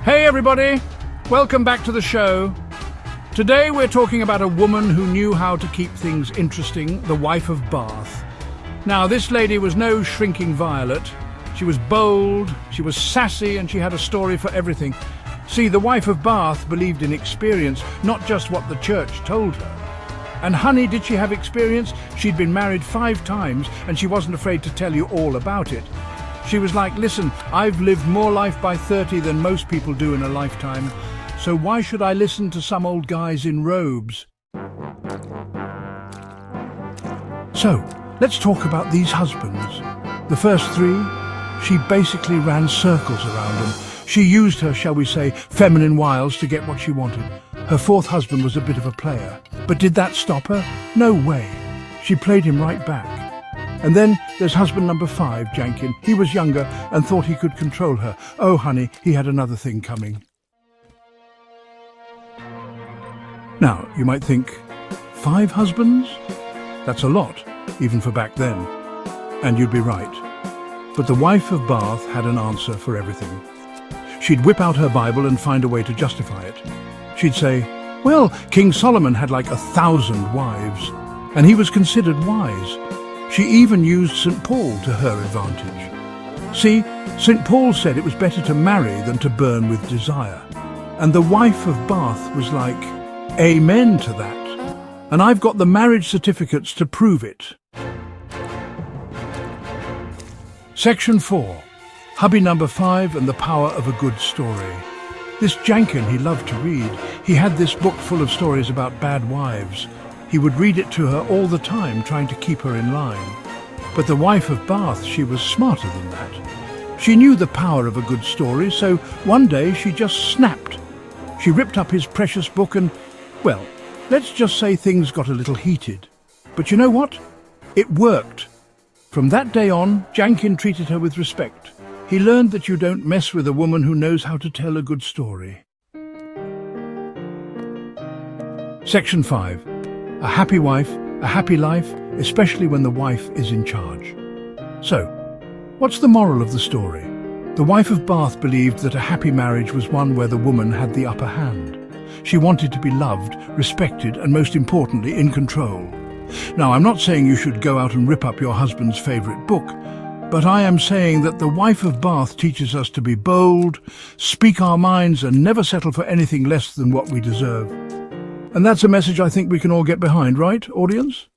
Hey everybody, welcome back to the show. Today we're talking about a woman who knew how to keep things interesting, the wife of Bath. Now this lady was no shrinking violet. She was bold, she was sassy, and she had a story for everything. See, the wife of Bath believed in experience, not just what the church told her. And honey, did she have experience? She'd been married 5 times and she wasn't afraid to tell you all about it. She was like, listen, I've lived more life by 30 than most people do in a lifetime, so why should I listen to some old guys in robes? So, let's talk about these husbands. The first 3, she basically ran circles around them. She used her, shall we say, feminine wiles to get what she wanted. Her 4th husband was a bit of a player. But did that stop her? No way. She played him right back. And then there's husband number 5, Jankin. He was younger and thought he could control her. Oh, honey, he had another thing coming. Now, you might think, 5 husbands? That's a lot, even for back then. And you'd be right. But the wife of Bath had an answer for everything. She'd whip out her Bible and find a way to justify it. She'd say, well, King Solomon had like 1,000 wives, and he was considered wise. She even used St. Paul to her advantage. See, St. Paul said it was better to marry than to burn with desire. And the wife of Bath was like, amen to that. And I've got the marriage certificates to prove it. Section 4. Hubby number 5 and the power of a good story. This Jankin he loved to read. He had this book full of stories about bad wives. He would read it to her all the time, trying to keep her in line. But the wife of Bath, she was smarter than that. She knew the power of a good story, so one day she just snapped. She ripped up his precious book and, well, let's just say things got a little heated. But you know what? It worked. From that day on, Jankin treated her with respect. He learned that you don't mess with a woman who knows how to tell a good story. Section 5. A happy wife, a happy life, especially when the wife is in charge. So, what's the moral of the story? The wife of Bath believed that a happy marriage was one where the woman had the upper hand. She wanted to be loved, respected, and most importantly, in control. Now, I'm not saying you should go out and rip up your husband's favourite book, but I am saying that the wife of Bath teaches us to be bold, speak our minds, and never settle for anything less than what we deserve. And that's a message I think we can all get behind, right, audience?